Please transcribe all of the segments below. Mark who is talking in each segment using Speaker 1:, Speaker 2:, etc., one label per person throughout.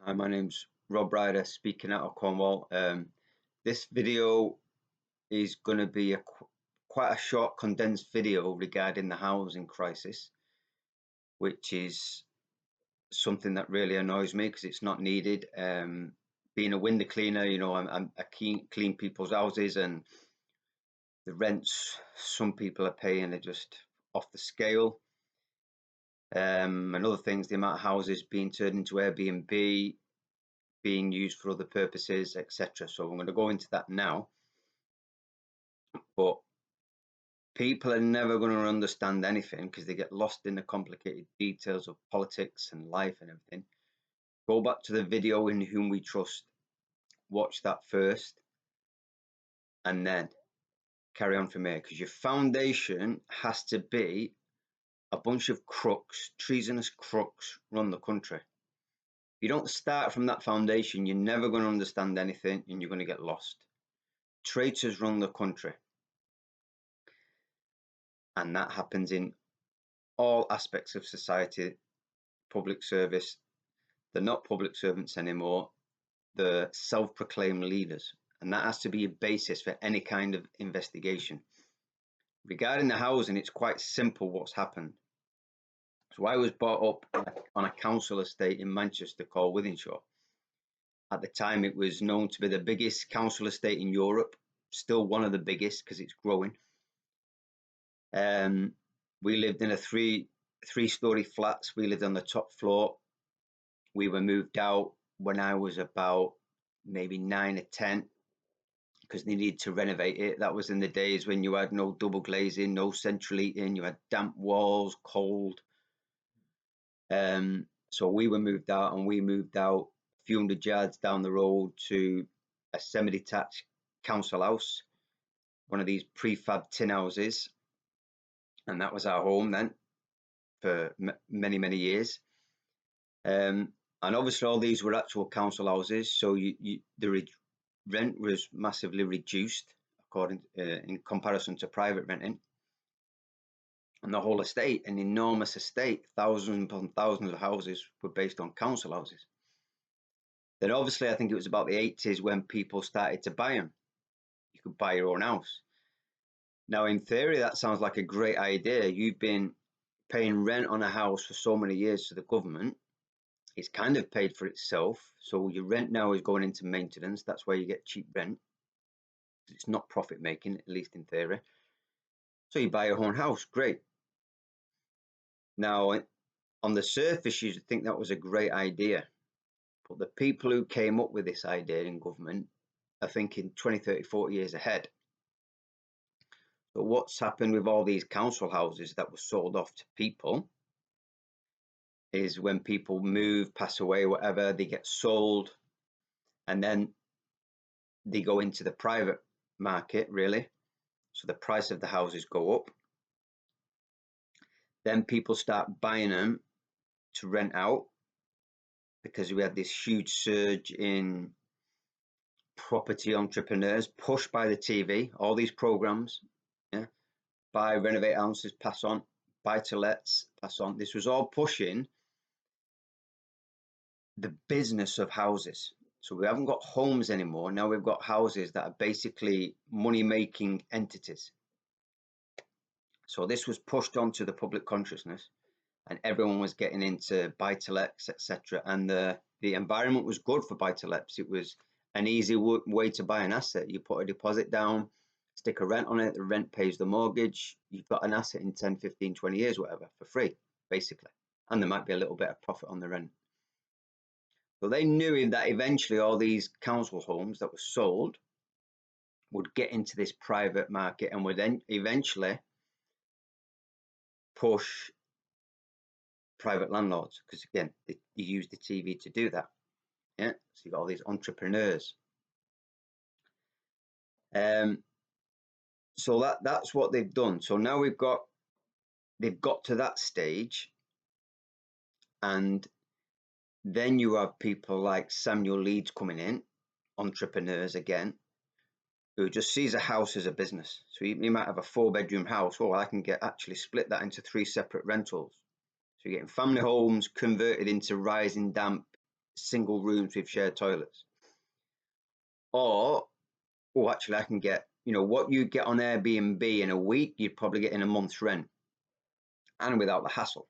Speaker 1: Hi, my name's Rob Ryder, speaking out of Cornwall. This video is going to be quite a short, condensed video regarding the housing crisis, which is something that really annoys me because it's not needed. Being a window cleaner, I clean people's houses, and the rents some people are paying are just off the scale. And other things, the amount of houses being turned into Airbnb, being used for other purposes, etc. So I'm going to go into that now. But people are never going to understand anything because they get lost in the complicated details of politics and life and everything. Go back to the video In Whom We Trust, watch that first, and then carry on from here, because your foundation has to be a bunch of crooks, treasonous crooks, run the country. If you don't start from that foundation, you're never going to understand anything and you're going to get lost. Traitors run the country. And that happens in all aspects of society. Public service, they're not public servants anymore, they're self-proclaimed leaders, and that has to be a basis for any kind of investigation. Regarding the housing, it's quite simple what's happened. So I was brought up on a council estate in Manchester called Wythenshawe. At the time, it was known to be the biggest council estate in Europe, still one of the biggest because it's growing. We lived in a three-story flats. We lived on the top floor. We were moved out when I was about maybe 9 or 10 because they needed to renovate it. That was in the days when you had no double glazing, no central heating, you had damp walls, cold. So we were moved out, and we moved out a few hundred yards down the road to a semi-detached council house, one of these prefab tin houses, and that was our home then for many, many years. And obviously all these were actual council houses, so the rent was massively reduced in comparison to private renting. And the whole estate, an enormous estate, thousands upon thousands of houses, were based on council houses. Then obviously I think it was about the 80s when people started to buy them. You could buy your own house. Now in theory that sounds like a great idea. You've been paying rent on a house for so many years to the government. It's kind of paid for itself. So your rent now is going into maintenance. That's why you get cheap rent. It's not profit making, at least in theory. So you buy your own house, great. Now, on the surface, you'd think that was a great idea. But the people who came up with this idea in government are thinking 20, 30, 40 years ahead. But what's happened with all these council houses that were sold off to people is when people move, pass away, whatever, they get sold, and then they go into the private market, really. So the price of the houses go up. Then people start buying them to rent out because we had this huge surge in property entrepreneurs pushed by the TV, all these programs, buy, renovate houses, pass on, buy to lets, pass on. This was all pushing the business of houses. So we haven't got homes anymore. Now we've got houses that are basically money-making entities. So this was pushed onto the public consciousness, and everyone was getting into buy-to-lets, etc. And the environment was good for buy-to-lets. It was an easy way to buy an asset. You put a deposit down, stick a rent on it, the rent pays the mortgage, you've got an asset in 10, 15, 20 years, whatever, for free, basically. And there might be a little bit of profit on the rent. So they knew that eventually all these council homes that were sold would get into this private market and would then eventually push private landlords, because again, they use the TV to do that. Yeah, so you've got all these entrepreneurs. So that's what they've done. So now they've got to that stage, and then you have people like Samuel Leeds coming in, entrepreneurs again, who just sees a house as a business. So he might have a 4-bedroom house. Oh, I can actually split that into 3 separate rentals. So you're getting family homes converted into rising damp single rooms with shared toilets. Or, oh, actually, I can get, what you get on Airbnb in a week, you'd probably get in a month's rent, and without the hassle.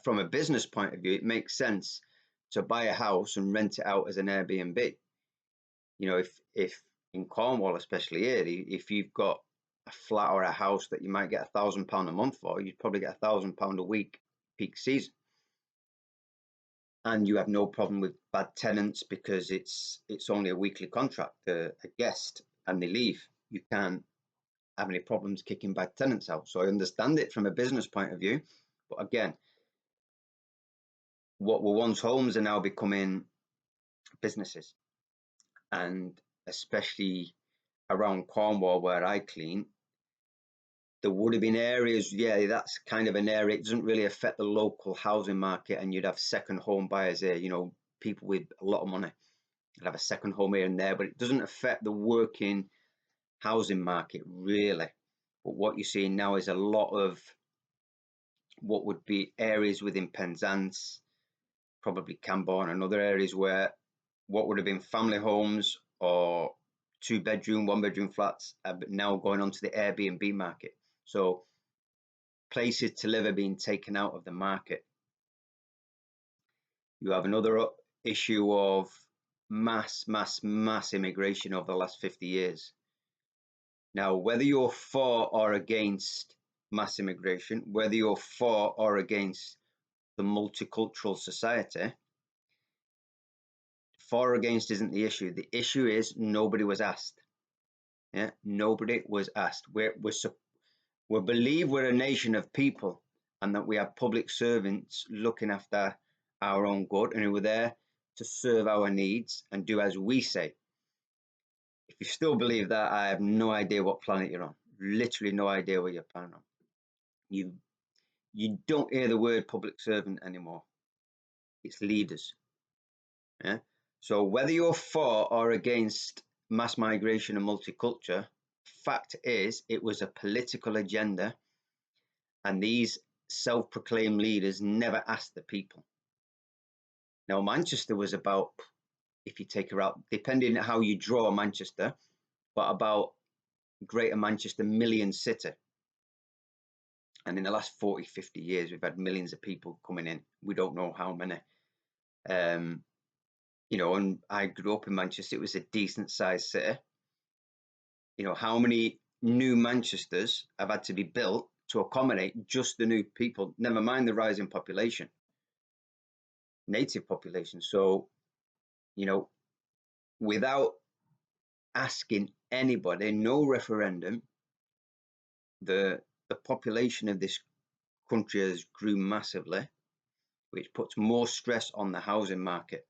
Speaker 1: From a business point of view, it makes sense to buy a house and rent it out as an Airbnb. If in Cornwall, especially here, if you've got a flat or a house that you might get £1,000 a month for, you'd probably get £1,000 a week peak season. And you have no problem with bad tenants because it's only a weekly contract, a guest, and they leave. You can't have any problems kicking bad tenants out. So I understand it from a business point of view, but again, what were once homes are now becoming businesses. And especially around Cornwall where I clean, there would have been areas, that's kind of an area, it doesn't really affect the local housing market, and you'd have second home buyers there, people with a lot of money would have a second home here and there, but it doesn't affect the working housing market really. But what you're seeing now is a lot of what would be areas within Penzance, probably Camborne and other areas where what would have been family homes or 2-bedroom, 1-bedroom flats are now going onto the Airbnb market. So places to live are being taken out of the market. You have another issue of mass immigration over the last 50 years. Now, whether you're for or against mass immigration, whether you're for or against the multicultural society, for or against isn't the issue. The issue is nobody was asked. Yeah, nobody was asked. We believe we're a nation of people, and that we have public servants looking after our own good, and who are there to serve our needs and do as we say. If you still believe that, I have no idea what planet you're on. Literally no idea what you're planning on. You don't hear the word public servant anymore. It's leaders. Yeah. So whether you're for or against mass migration and multicultural, fact is it was a political agenda, and these self-proclaimed leaders never asked the people. Now, Manchester was about, if you take her out, depending on how you draw Manchester, but about Greater Manchester million city. And in the last 40, 50 years, we've had millions of people coming in. We don't know how many. And I grew up in Manchester. It was a decent sized city. How many new Manchesters have had to be built to accommodate just the new people, never mind the rising population, native population. So, without asking anybody, no referendum, the population of this country has grew massively, which puts more stress on the housing market,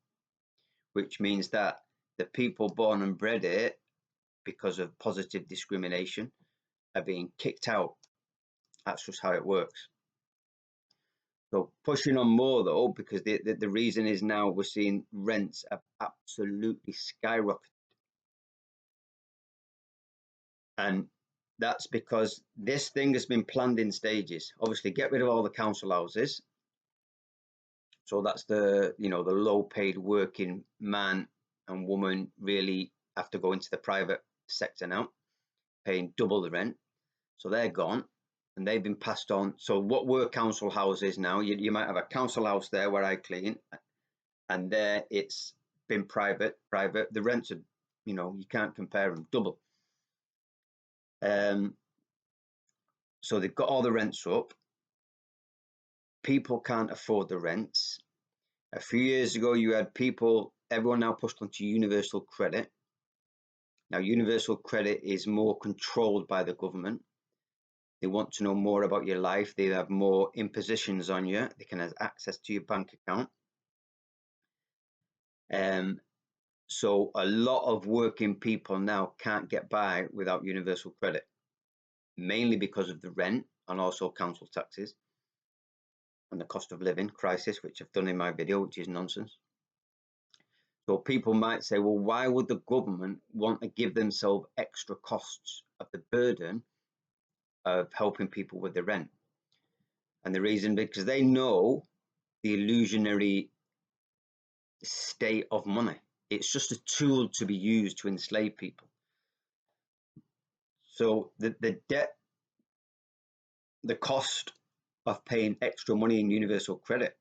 Speaker 1: which means that the people born and bred here, because of positive discrimination, are being kicked out. That's just how it works. So pushing on more though, because the reason is now we're seeing rents have absolutely skyrocketed. And that's because this thing has been planned in stages. Obviously, get rid of all the council houses. So that's the low paid working man and woman really have to go into the private sector now, paying double the rent. So they're gone and they've been passed on. So what were council houses now? You might have a council house there where I clean, and there it's been private. The rents are, you can't compare them, double. So they've got all the rents up. People can't afford the rents. A few years ago, you had everyone now pushed onto universal credit. Now, universal credit is more controlled by the government. They want to know more about your life. They have more impositions on you. They can have access to your bank account. So a lot of working people now can't get by without universal credit, mainly because of the rent and also council taxes and the cost of living crisis, which I've done in my video, which is nonsense. So people might say, well, why would the government want to give themselves extra costs of the burden of helping people with the rent? And the reason, because they know the illusionary state of money. It's just a tool to be used to enslave people. So the debt, the cost of paying extra money in universal credit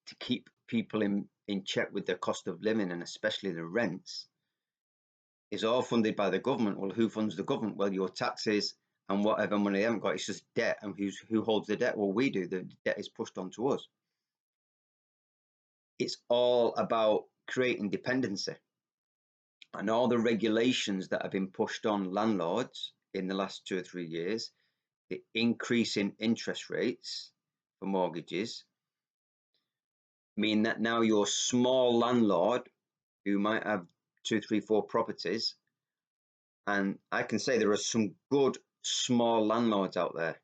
Speaker 1: to keep people in check with their cost of living, and especially the rents, is all funded by the government. Well, who funds the government? Well, your taxes and whatever money they haven't got. It's just debt. And who holds the debt? Well, we do. The debt is pushed onto us. It's all about creating dependency. And all the regulations that have been pushed on landlords in the last 2 or 3 years, the increase in interest rates for mortgages, mean that now your small landlord who might have 2, 3, 4 properties, and I can say there are some good small landlords out there,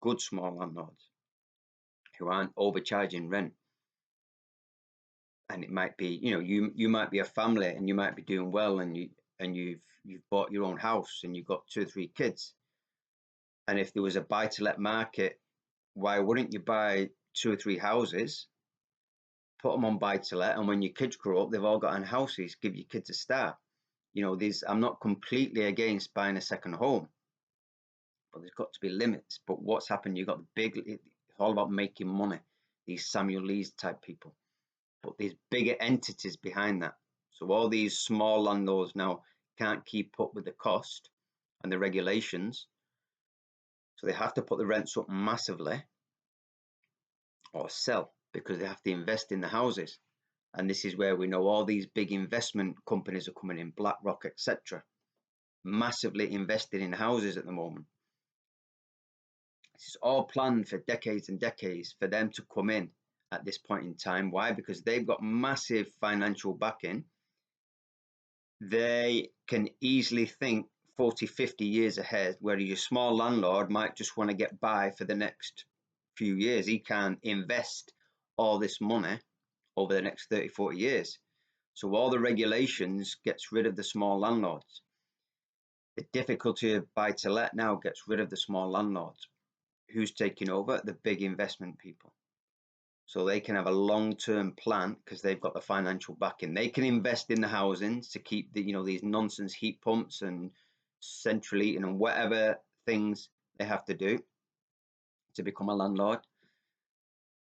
Speaker 1: good small landlords who aren't overcharging rent. And it might be, you might be a family and you might be doing well, and you've bought your own house and you've got 2 or 3 kids. And if there was a buy-to-let market, why wouldn't you buy 2 or 3 houses, put them on buy-to-let, and when your kids grow up, they've all got in houses, give your kids a start. I'm not completely against buying a second home, but there's got to be limits. But what's happened, you've got it's all about making money, these Samuel Lees type people. But there's bigger entities behind that. So all these small landlords now can't keep up with the cost and the regulations. So they have to put the rents up massively or sell, because they have to invest in the houses. And this is where we know all these big investment companies are coming in, BlackRock, etc., massively invested in houses at the moment. This is all planned for decades and decades for them to come in at this point in time. Why? Because they've got massive financial backing. They can easily think 40, 50 years ahead, where your small landlord might just want to get by for the next few years. He can invest all this money over the next 30, 40 years. So all the regulations gets rid of the small landlords. The difficulty of buy-to-let now gets rid of the small landlords. Who's taking over? The big investment people. So they can have a long-term plan because they've got the financial backing. They can invest in the housings to keep these nonsense heat pumps and central heating and whatever things they have to do to become a landlord.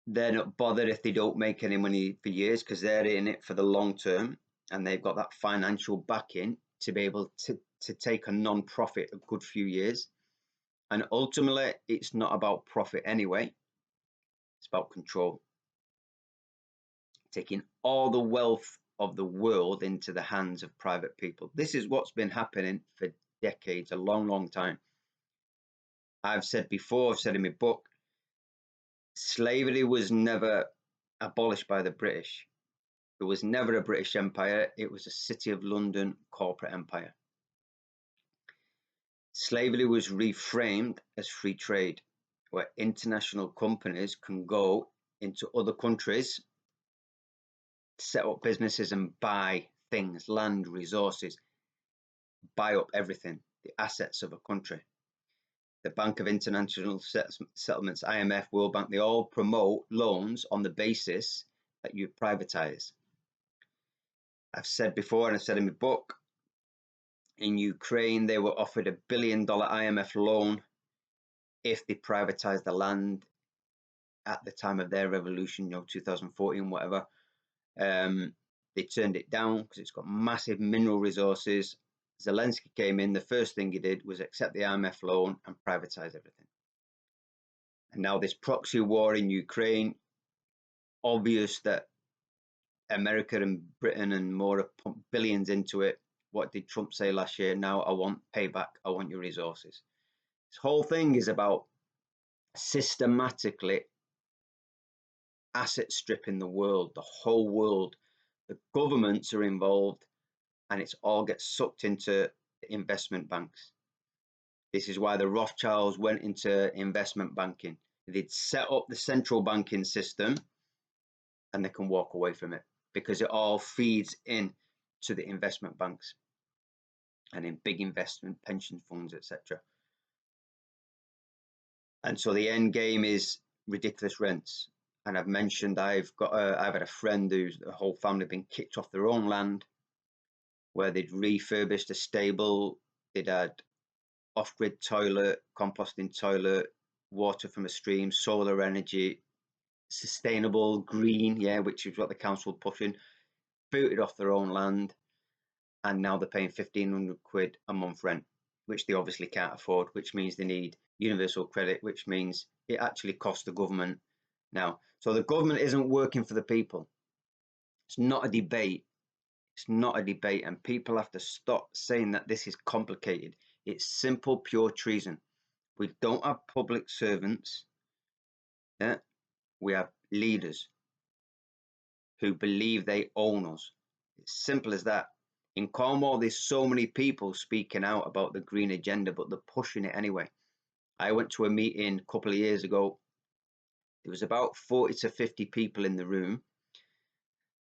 Speaker 1: They're not bothered if they don't make any money for years, because they're in it for the long term, and they've got that financial backing to be able to take a non-profit a good few years. And ultimately, it's not about profit anyway. It's about control. Taking all the wealth of the world into the hands of private people. This is what's been happening for decades, a long, long time. I've said before, I've said in my book, slavery was never abolished by the British. It was never a British Empire. It was a City of London corporate empire. Slavery was reframed as free trade, where international companies can go into other countries, set up businesses and buy things, land, resources, buy up everything, the assets of a country. The Bank of International Settlements, IMF, World Bank, they all promote loans on the basis that you privatize. I've said before, and I've said in my book, in Ukraine, they were offered $1 billion IMF loan if they privatized the land at the time of their revolution, 2014, whatever. They turned it down because it's got massive mineral resources. Zelensky came in, the first thing he did was accept the IMF loan and privatize everything. And now this proxy war in Ukraine, obvious that America and Britain and more have pumped billions into it. What did Trump say last year? Now I want payback. I want your resources. This whole thing is about systematically asset stripping the world, the whole world. The governments are involved, and it all gets sucked into investment banks. This is why the Rothschilds went into investment banking. They'd set up the central banking system, and they can walk away from it because it all feeds in to the investment banks and in big investment pension funds, etc. And so the end game is ridiculous rents. And I've mentioned I've had a friend whose the whole family been kicked off their own land, where they'd refurbished a stable, they'd had off-grid toilet, composting toilet, water from a stream, solar energy, sustainable, green, yeah, which is what the council pushing, booted off their own land, and now they're paying 1,500 quid a month rent, which they obviously can't afford, which means they need universal credit, which means it actually costs the government now. So the government isn't working for the people. It's not a debate. It's not a debate, and people have to stop saying that this is complicated. It's simple, pure treason. We don't have public servants. Yeah? We have leaders who believe they own us. It's simple as that. In Cornwall, there's so many people speaking out about the green agenda, but they're pushing it anyway. I went to a meeting a couple of years ago. There was about 40 to 50 people in the room.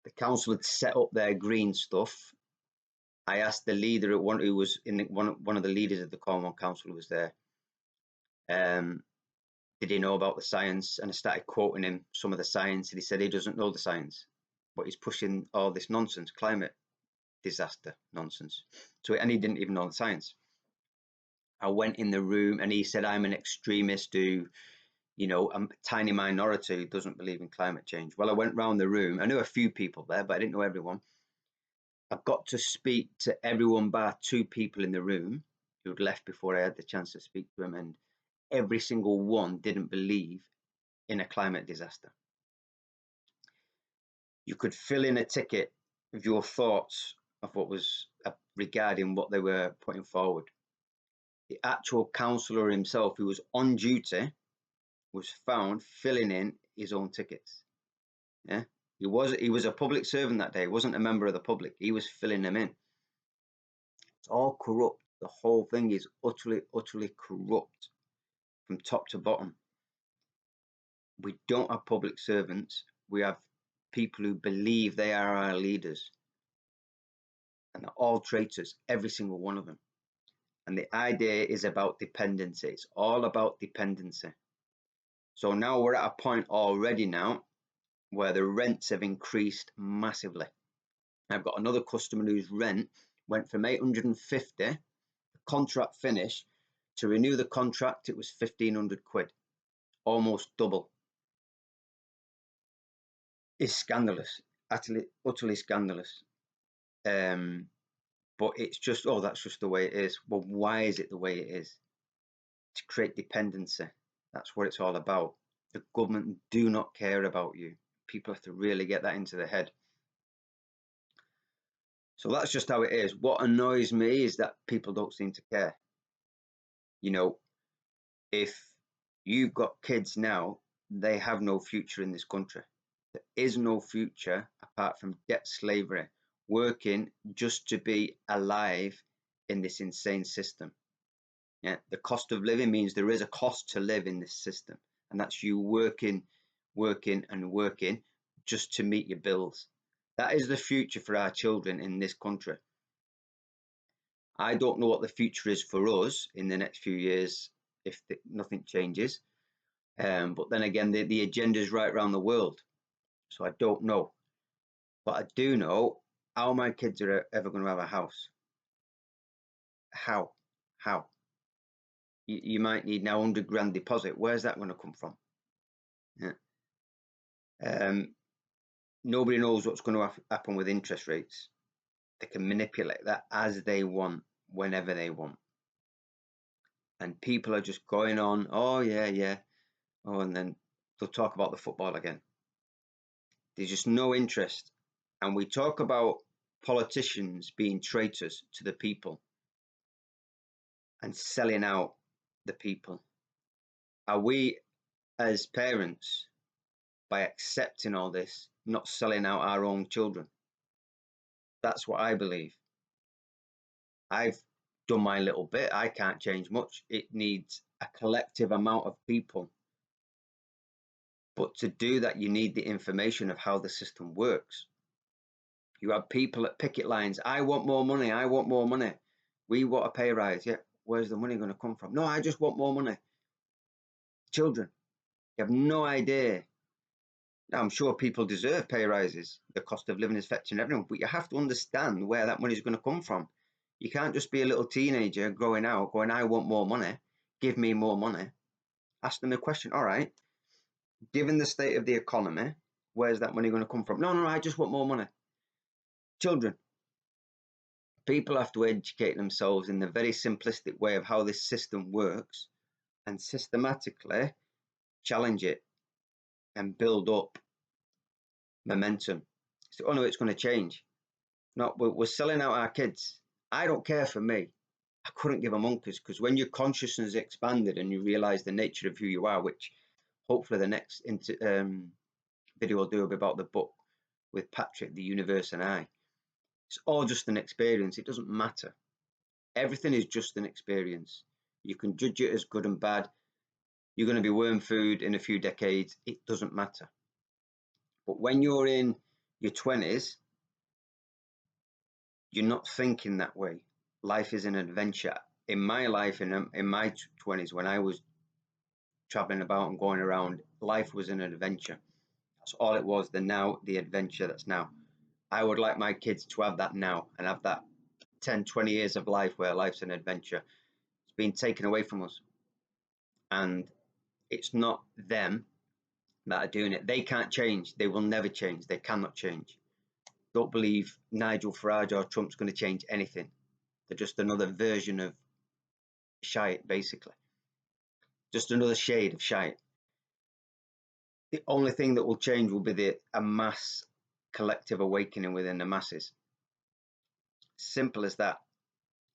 Speaker 1: The council had set up their green stuff. I asked the leader, who was in one of the leaders of the Cornwall Council, who was there, did he know about the science? And I started quoting him some of the science, and he said he doesn't know the science, but he's pushing all this nonsense, climate disaster nonsense. And he didn't even know the science. I went in the room and he said, I'm an extremist who, a tiny minority who doesn't believe in climate change. Well, I went round the room. I knew a few people there, but I didn't know everyone. I got to speak to everyone bar 2 people in the room who had left before I had the chance to speak to them, and every single one didn't believe in a climate disaster. You could fill in a ticket with your thoughts of what was regarding what they were putting forward. The actual councillor himself, who was on duty, was found filling in his own tickets. Yeah, he was a public servant that day. He wasn't a member of the public. He was filling them in. It's all corrupt. The whole thing is utterly, utterly corrupt from top to bottom. We don't have public servants. We have people who believe they are our leaders. And they're all traitors, every single one of them. And the idea is about dependency. It's all about dependency. So now we're at a point already now where the rents have increased massively. I've got another customer whose rent went from 850, the contract finish, to renew the contract, it was 1,500 quid, almost double. It's scandalous, utterly scandalous. But it's just, that's just the way it is. Well, why is it the way it is? To create dependency. That's what it's all about. The government do not care about you. People have to really get that into their head. So that's just how it is. What annoys me is that people don't seem to care. If you've got kids now, they have no future in this country. There is no future apart from debt slavery, working just to be alive in this insane system. Yeah, the cost of living means there is a cost to live in this system, and that's you working just to meet your bills. That is the future for our children in this country. I don't know what the future is for us in the next few years if nothing changes. But then again, the agenda is right around the world. So I don't know. But I do know how my kids are ever going to have a house. How? You might need now 100 grand deposit. Where's that going to come from? Yeah. Nobody knows what's going to happen with interest rates. They can manipulate that as they want, whenever they want. And people are just going on, oh, yeah. Oh, and then they'll talk about the football again. There's just no interest. And we talk about politicians being traitors to the people and selling out the people. Are we, as parents, by accepting all this, not selling out our own children? That's what I believe. I've done my little bit. I can't change much. It needs a collective amount of people. But to do that, you need the information of how the system works. You have people at picket lines. I want more money. I want more money. We want a pay rise. Yeah. Where's the money going to come from? No, I just want more money. Children, you have no idea Now, I'm sure people deserve pay rises. The cost of living is affecting everyone, but you have to understand where that money is going to come from. You can't just be a little teenager growing out, going, I want more money, give me more money. Ask them a question. All right, given the state of the economy, where's that money going to come from? No, no, I just want more money. Children, people have to educate themselves in the very simplistic way of how this system works and systematically challenge it and build up momentum. It's the only way it's going to change. No, we're selling out our kids. I don't care for me. I couldn't give a monkeys, because when your consciousness expanded and you realize the nature of who you are, which hopefully the next video I'll do about the book with Patrick, The Universe and I. It's all just an experience. It doesn't matter. Everything is just an experience. You can judge it as good and bad. You're going to be worm food in a few decades. It doesn't matter. But when you're in your 20s, you're not thinking that way. Life is an adventure. In my life, in my 20s, when I was traveling about and going around, life was an adventure. That's all it was. The adventure that's now. I would like my kids to have that now and have that 10, 20 years of life where life's an adventure. It's been taken away from us. And it's not them that are doing it. They can't change. They will never change. They cannot change. Don't believe Nigel Farage or Trump's going to change anything. They're just another version of shite, basically. Just another shade of shite. The only thing that will change will be a mass collective awakening within the masses. Simple as that.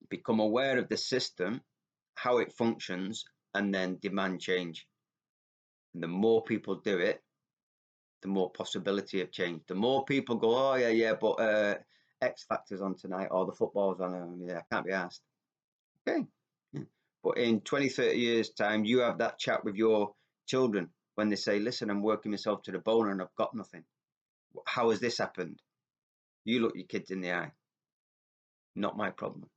Speaker 1: Become aware of the system, how it functions, and then demand change. And the more people do it, the more possibility of change. The more people go, oh yeah, but X Factor's on tonight, or the football's on, yeah, I can't be asked. Okay. Yeah. But in 20, 30 years' time, you have that chat with your children when they say, listen, I'm working myself to the bone and I've got nothing. How has this happened? You look your kids in the eye. Not my problem.